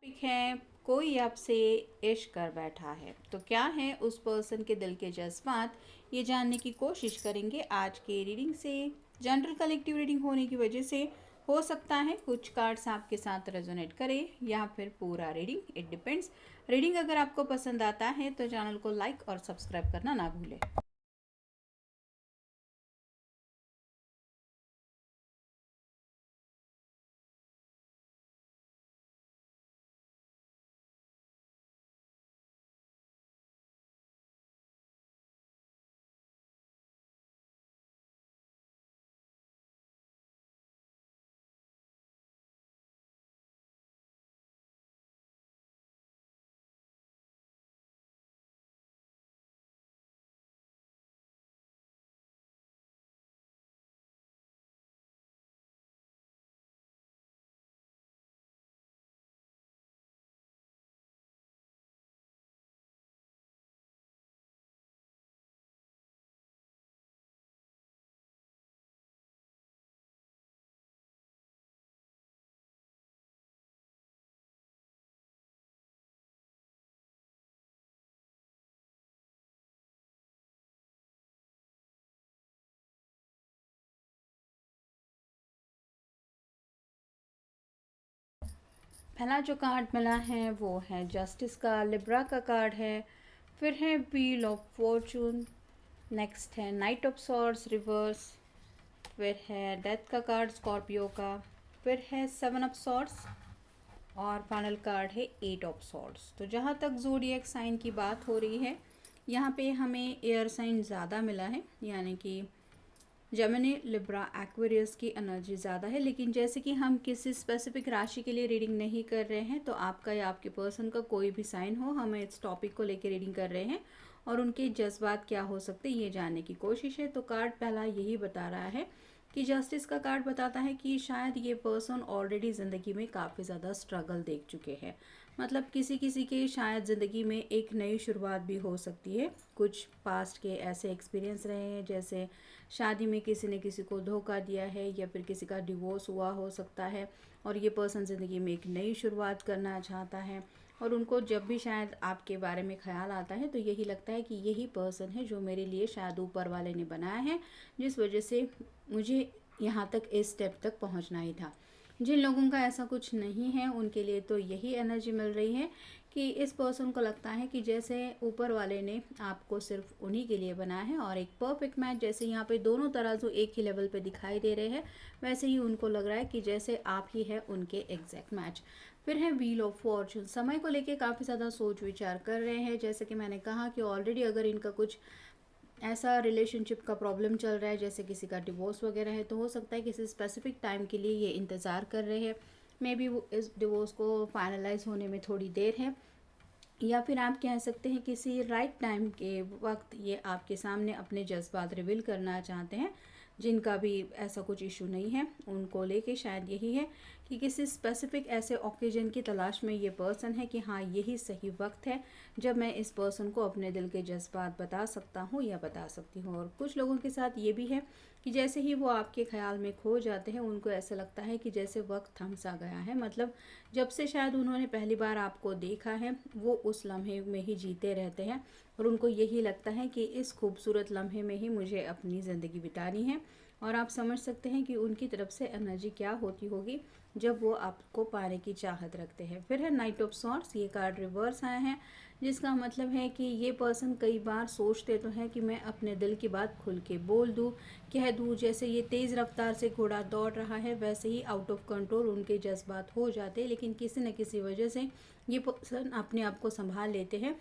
Topic है कोई आपसे इश्क कर बैठा है तो क्या है उस पर्सन के दिल के जज्बात, ये जानने की कोशिश करेंगे आज के रीडिंग से। जनरल कलेक्टिव रीडिंग होने की वजह से हो सकता है कुछ कार्ड्स आपके साथ रेजोनेट करे या फिर पूरा रीडिंग, इट डिपेंड्स। रीडिंग अगर आपको पसंद आता है तो चैनल को लाइक और सब्सक्राइब करना ना भूलें। पहला जो कार्ड मिला है वो है जस्टिस का, लिब्रा का कार्ड है। फिर है व्हील ऑफ फॉर्चून। नेक्स्ट है नाइट ऑफ सॉर्ड्स रिवर्स। फिर है डेथ का कार्ड स्कॉर्पियो का। फिर है सेवन ऑफ सॉर्ड्स और फाइनल कार्ड है एट ऑफ सॉर्ड्स। तो जहाँ तक ज़ोडिएक साइन की बात हो रही है, यहाँ पे हमें एयर साइन ज़्यादा मिला है, यानी कि जेमिनी, लिब्रा, एक्वेरियस की एनर्जी ज़्यादा है। लेकिन जैसे कि हम किसी स्पेसिफिक राशि के लिए रीडिंग नहीं कर रहे हैं, तो आपका या आपके पर्सन का कोई भी साइन हो, हमें इस टॉपिक को लेकर रीडिंग कर रहे हैं और उनके जज्बात क्या हो सकते हैं ये जानने की कोशिश है। तो कार्ड पहला यही बता रहा है कि जस्टिस का कार्ड बताता है कि शायद ये पर्सन ऑलरेडी ज़िंदगी में काफ़ी ज़्यादा स्ट्रगल देख चुके हैं। मतलब किसी किसी के शायद ज़िंदगी में एक नई शुरुआत भी हो सकती है। कुछ पास्ट के ऐसे एक्सपीरियंस रहे हैं, जैसे शादी में किसी ने किसी को धोखा दिया है या फिर किसी का डिवोर्स हुआ हो सकता है और ये पर्सन ज़िंदगी में एक नई शुरुआत करना चाहता है। और उनको जब भी शायद आपके बारे में ख्याल आता है तो यही लगता है कि यही पर्सन है जो मेरे लिए शायद ऊपर वाले ने बनाया है, जिस वजह से मुझे यहाँ तक इस स्टेप तक पहुँचना ही था। जिन लोगों का ऐसा कुछ नहीं है उनके लिए तो यही एनर्जी मिल रही है कि इस पर्सन को लगता है कि जैसे ऊपर वाले ने आपको सिर्फ उन्हीं के लिए बनाया है और एक परफेक्ट मैच, जैसे यहाँ पे दोनों तराजू एक ही लेवल पे दिखाई दे रहे हैं, वैसे ही उनको लग रहा है कि जैसे आप ही है उनके एग्जैक्ट मैच। फिर है व्हील ऑफ फॉर्चून। समय को लेके काफ़ी ज़्यादा सोच विचार कर रहे हैं। जैसे कि मैंने कहा कि ऑलरेडी अगर इनका कुछ ऐसा रिलेशनशिप का प्रॉब्लम चल रहा है, जैसे किसी का डिवोर्स वगैरह है, तो हो सकता है किसी स्पेसिफिक टाइम के लिए ये इंतज़ार कर रहे हैं। मे बी वो इस डिवोर्स को फाइनलाइज होने में थोड़ी देर है, या फिर आप कह सकते हैं किसी राइट टाइम के वक्त ये आपके सामने अपने जज्बात रिवील करना चाहते हैं। जिनका भी ऐसा कुछ इशू नहीं है उनको लेके शायद यही है कि किसी स्पेसिफिक ऐसे ओकेजन की तलाश में ये पर्सन है कि हाँ यही सही वक्त है जब मैं इस पर्सन को अपने दिल के जज्बात बता सकता हूँ या बता सकती हूँ। और कुछ लोगों के साथ ये भी है कि जैसे ही वो आपके ख्याल में खो जाते हैं उनको ऐसा लगता है कि जैसे वक्त थम सा गया है। मतलब जब से शायद उन्होंने पहली बार आपको देखा है वो उस लम्हे में ही जीते रहते हैं और उनको यही लगता है कि इस खूबसूरत लम्हे में ही मुझे अपनी ज़िंदगी बितानी है। और आप समझ सकते हैं कि उनकी तरफ से एनर्जी क्या होती होगी जब वो आपको पाने की चाहत रखते हैं। फिर है नाइट ऑफ सॉर्ड्स। ये कार्ड रिवर्स आया है, जिसका मतलब है कि ये पर्सन कई बार सोचते तो हैं कि मैं अपने दिल की बात खुल के बोल दूँ, कह दूँ। जैसे ये तेज़ रफ्तार से घोड़ा दौड़ रहा है वैसे ही आउट ऑफ कंट्रोल उनके जज्बात हो जाते हैं, लेकिन किसी न किसी वजह से ये पर्सन अपने आप को संभाल लेते हैं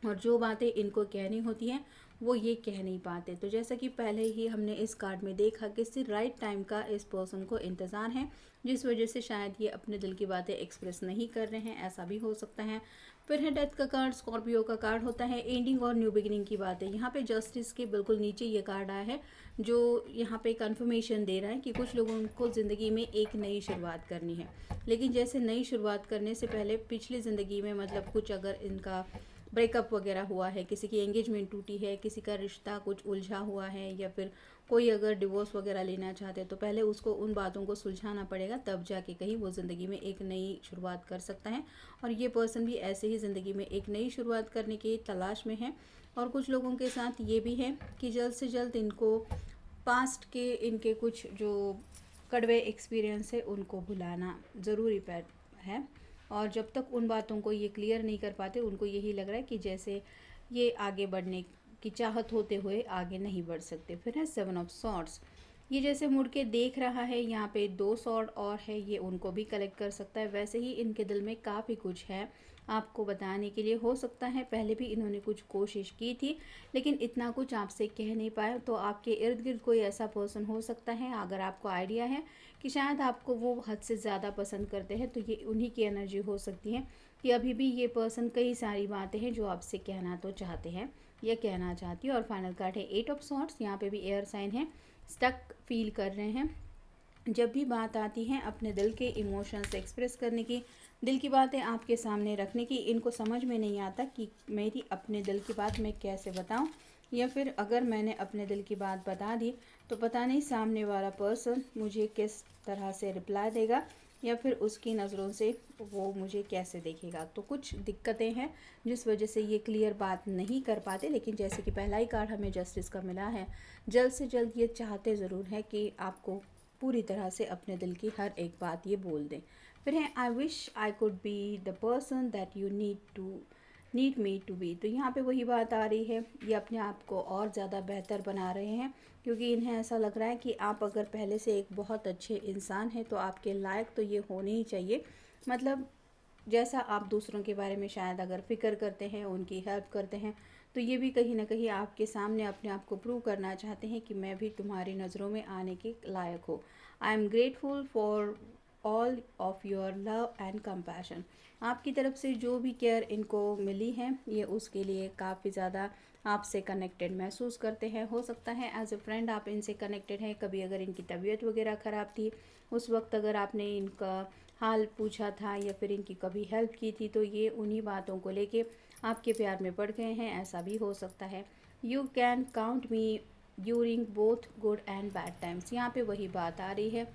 और जो बातें इनको कहनी होती हैं वो ये कह नहीं पाते। तो जैसा कि पहले ही हमने इस कार्ड में देखा कि सिर्फ राइट टाइम का इस पर्सन को इंतज़ार है, जिस वजह से शायद ये अपने दिल की बातें एक्सप्रेस नहीं कर रहे हैं, ऐसा भी हो सकता है। फिर है डेथ का कार्ड। स्कॉर्पियो का कार्ड होता है एंडिंग और न्यू बिगिनिंग की बातें। यहाँ पे जस्टिस के बिल्कुल नीचे ये कार्ड आया है जो यहाँ पे कंफर्मेशन दे रहा है कि कुछ लोगों को ज़िंदगी में एक नई शुरुआत करनी है, लेकिन जैसे नई शुरुआत करने से पहले पिछली ज़िंदगी में मतलब कुछ अगर इनका ब्रेकअप वगैरह हुआ है, किसी की एंगेजमेंट टूटी है, किसी का रिश्ता कुछ उलझा हुआ है, या फिर कोई अगर डिवोर्स वगैरह लेना चाहते हैं तो पहले उसको उन बातों को सुलझाना पड़ेगा, तब जाके कहीं वो ज़िंदगी में एक नई शुरुआत कर सकता है। और ये पर्सन भी ऐसे ही ज़िंदगी में एक नई शुरुआत करने की तलाश में है। और कुछ लोगों के साथ ये भी है कि जल्द से जल्द इनको पास्ट के इनके कुछ जो कड़वे एक्सपीरियंस है उनको भुलाना ज़रूरी है। और जब तक उन बातों को ये क्लियर नहीं कर पाते, उनको यही लग रहा है कि जैसे ये आगे बढ़ने की चाहत होते हुए आगे नहीं बढ़ सकते। फिर है 7 ऑफ सॉर्ड्स। ये जैसे मुड़ के देख रहा है, यहाँ पे 2 सॉर्ड और है, ये उनको भी कलेक्ट कर सकता है। वैसे ही इनके दिल में काफ़ी कुछ है आपको बताने के लिए। हो सकता है पहले भी इन्होंने कुछ कोशिश की थी, लेकिन इतना कुछ आपसे कह नहीं पाए। तो आपके इर्द गिर्द कोई ऐसा पर्सन हो सकता है, अगर आपको आइडिया है कि शायद आपको वो हद से ज़्यादा पसंद करते हैं, तो ये उन्हीं की एनर्जी हो सकती है कि अभी भी ये पर्सन कई सारी बातें हैं जो आपसे कहना तो चाहते हैं या कहना चाहती है। और फाइनल कार्ड है 8 ऑफ सॉर्ड्स। यहाँ पे भी एयर साइन है, स्टक फील कर रहे हैं। जब भी बात आती है अपने दिल के इमोशंस एक्सप्रेस करने की, दिल की बातें आपके सामने रखने की, इनको समझ में नहीं आता कि मेरी अपने दिल की बात मैं कैसे बताऊं, या फिर अगर मैंने अपने दिल की बात बता दी तो पता नहीं सामने वाला पर्सन मुझे किस तरह से रिप्लाई देगा, या फिर उसकी नज़रों से वो मुझे कैसे देखेगा। तो कुछ दिक्कतें हैं जिस वजह से ये क्लियर बात नहीं कर पाते। लेकिन जैसे कि पहला ही कार्ड हमें जस्टिस का मिला है, जल्द से जल्द ये चाहते ज़रूर है कि आपको पूरी तरह से अपने दिल की हर एक बात ये बोल दें। फिर है I wish I could be the person that you need me to be. तो यहाँ पे वही बात आ रही है, ये अपने आप को और ज़्यादा बेहतर बना रहे हैं, क्योंकि इन्हें ऐसा लग रहा है कि आप अगर पहले से एक बहुत अच्छे इंसान हैं तो आपके लायक तो ये होने ही चाहिए। मतलब जैसा आप दूसरों के बारे में शायद अगर फ़िक्र करते हैं, उनकी हेल्प करते हैं, तो ये भी कहीं ना कहीं आपके सामने अपने आप को प्रूव करना चाहते हैं कि मैं भी तुम्हारी नज़रों में आने के लायक हूँ। I am grateful for all of your love and compassion. आपकी तरफ से जो भी केयर इनको मिली है, ये उसके लिए काफ़ी ज़्यादा आपसे कनेक्टेड महसूस करते हैं। हो सकता है एज ए फ्रेंड आप इनसे कनेक्टेड हैं। कभी अगर इनकी तबीयत वगैरह ख़राब थी, उस वक्त अगर आपने इनका हाल पूछा था या फिर इनकी कभी हेल्प की थी, तो ये उन्हीं बातों को लेके आपके प्यार में पड़ गए हैं, ऐसा भी हो सकता है। You can count me during both good and bad times. यहाँ पे वही बात आ रही है,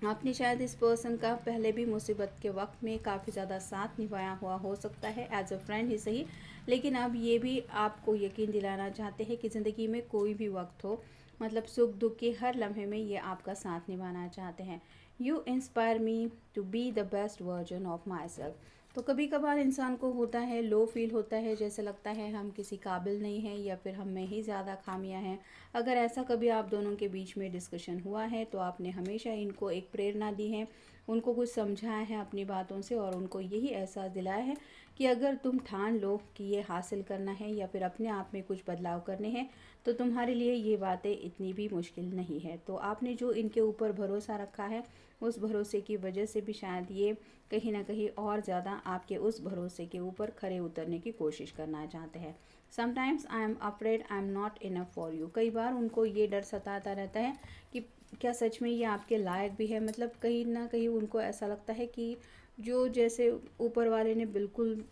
आपने शायद इस पर्सन का पहले भी मुसीबत के वक्त में काफ़ी ज़्यादा साथ निभाया हुआ हो सकता है, एज अ फ्रेंड ही सही। लेकिन अब ये भी आपको यकीन दिलाना चाहते हैं कि ज़िंदगी में कोई भी वक्त हो, मतलब सुख दुख के हर लम्हे में ये आपका साथ निभाना चाहते हैं। You inspire me to be the best version of myself. तो कभी कभार इंसान को होता है, लो फील होता है, जैसे लगता है हम किसी काबिल नहीं हैं या फिर हम में ही ज़्यादा खामियां हैं। अगर ऐसा कभी आप दोनों के बीच में डिस्कशन हुआ है तो आपने हमेशा इनको एक प्रेरणा दी है, उनको कुछ समझाया है अपनी बातों से, और उनको यही एहसास दिलाया है कि अगर तुम ठान लो कि ये हासिल करना है या फिर अपने आप में कुछ बदलाव करने हैं, तो तुम्हारे लिए ये बातें इतनी भी मुश्किल नहीं है। तो आपने जो इनके ऊपर भरोसा रखा है, उस भरोसे की वजह से भी शायद ये कहीं ना कहीं और ज़्यादा आपके उस भरोसे के ऊपर खरे उतरने की कोशिश करना चाहते हैं। Sometimes I am afraid I am not enough for you. कई बार उनको ये डर सताता रहता है कि क्या सच में ये आपके लायक भी है। मतलब कहीं ना कहीं उनको ऐसा लगता है कि जो जैसे ऊपर वाले ने बिल्कुल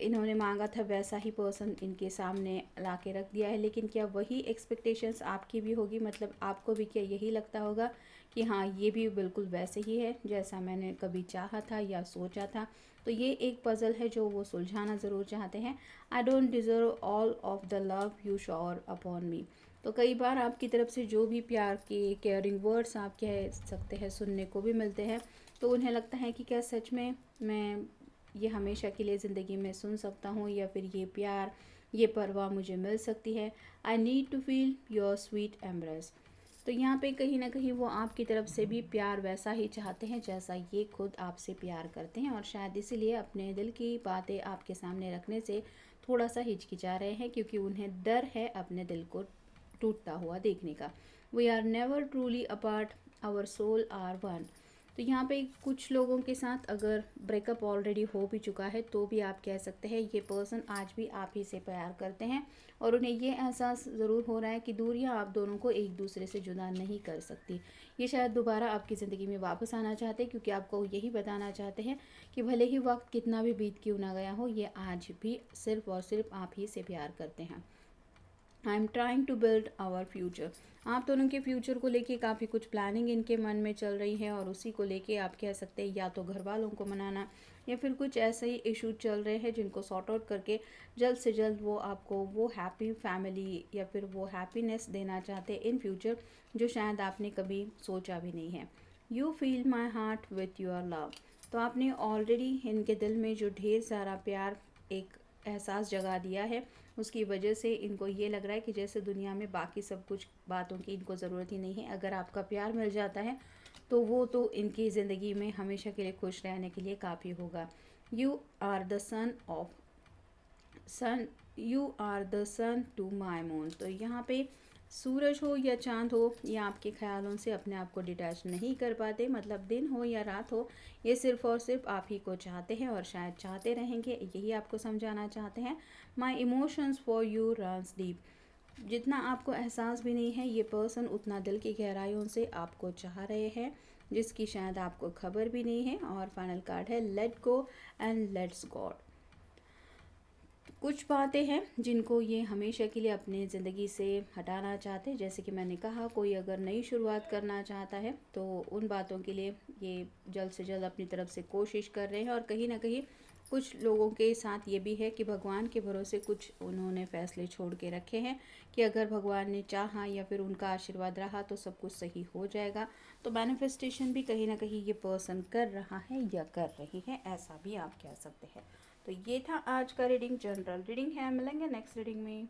इन्होंने मांगा था वैसा ही पर्सन इनके सामने ला के रख दिया है। लेकिन क्या वही एक्सपेक्टेशंस आपकी भी होगी? मतलब आपको भी क्या यही लगता होगा कि हाँ, ये भी बिल्कुल वैसे ही है जैसा मैंने कभी चाहा था या सोचा था? तो ये एक पज़ल है जो वो सुलझाना ज़रूर चाहते हैं। I don't deserve all of the love you sure upon मी। तो कई बार आपकी तरफ से जो भी प्यार के केयरिंग वर्ड्स आप कह सकते हैं सुनने को भी मिलते हैं, तो उन्हें लगता है कि क्या सच में मैं ये हमेशा के लिए ज़िंदगी में सुन सकता हूँ, या फिर ये प्यार, ये परवाह मुझे मिल सकती है। I need to feel your sweet embrace. तो यहाँ पे कहीं ना कहीं वो आपकी तरफ से भी प्यार वैसा ही चाहते हैं जैसा ये खुद आपसे प्यार करते हैं, और शायद इसीलिए अपने दिल की बातें आपके सामने रखने से थोड़ा सा हिचकिचा रहे हैं, क्योंकि उन्हें डर है अपने दिल को टूटता हुआ देखने का। We are never truly apart, our soul are one. तो यहाँ पे कुछ लोगों के साथ अगर ब्रेकअप ऑलरेडी हो भी चुका है तो भी आप कह सकते हैं ये पर्सन आज भी आप ही से प्यार करते हैं, और उन्हें ये एहसास ज़रूर हो रहा है कि दूरियां आप दोनों को एक दूसरे से जुदा नहीं कर सकती। ये शायद दोबारा आपकी ज़िंदगी में वापस आना चाहते हैं, क्योंकि आपको यही बताना चाहते हैं कि भले ही वक्त कितना भी बीत क्यों ना गया हो, ये आज भी सिर्फ़ और सिर्फ आप ही से प्यार करते हैं। I am trying to build our future. आप दोनों के फ्यूचर को लेके काफ़ी कुछ प्लानिंग इनके मन में चल रही है और उसी को लेके आप कह सकते हैं या तो घर वालों को मनाना या फिर कुछ ऐसे ही इशू चल रहे हैं जिनको सॉर्ट आउट करके जल्द से जल्द वो आपको वो हैप्पी फैमिली या फिर वो हैप्पीनेस देना चाहते हैं इन फ्यूचर, जो शायद आपने कभी सोचा भी नहीं है। You feel my heart with your love. तो आपने ऑलरेडी इनके दिल में जो ढेर सारा प्यार एक एहसास जगा दिया है, उसकी वजह से इनको ये लग रहा है कि जैसे दुनिया में बाकी सब कुछ बातों की इनको ज़रूरत ही नहीं है। अगर आपका प्यार मिल जाता है तो वो तो इनकी ज़िंदगी में हमेशा के लिए खुश रहने के लिए काफ़ी होगा। You are the sun you are the sun to my moon. तो यहाँ पे सूरज हो या चांद हो, ये आपके ख्यालों से अपने आप को डिटैच नहीं कर पाते। मतलब दिन हो या रात हो, ये सिर्फ़ और सिर्फ आप ही को चाहते हैं और शायद चाहते रहेंगे, यही आपको समझाना चाहते हैं। My emotions for you runs deep. जितना आपको एहसास भी नहीं है, ये पर्सन उतना दिल की गहराइयों से आपको चाह रहे हैं, जिसकी शायद आपको खबर भी नहीं है। और फाइनल कार्ड है let go and let's God. कुछ बातें हैं जिनको ये हमेशा के लिए अपनी ज़िंदगी से हटाना चाहते हैं। जैसे कि मैंने कहा, कोई अगर नई शुरुआत करना चाहता है तो उन बातों के लिए ये जल्द से जल्द अपनी तरफ से कोशिश कर रहे हैं। और कहीं ना कहीं कुछ लोगों के साथ ये भी है कि भगवान के भरोसे कुछ उन्होंने फैसले छोड़ के रखे हैं कि अगर भगवान ने चाहा या फिर उनका आशीर्वाद रहा तो सब कुछ सही हो जाएगा। तो मैनिफेस्टेशन भी कहीं ना कहीं ये पर्सन कर रहा है या कर रही है, ऐसा भी आप कह सकते हैं। तो ये था आज का रीडिंग, जनरल रीडिंग है। मिलेंगे नेक्स्ट रीडिंग में।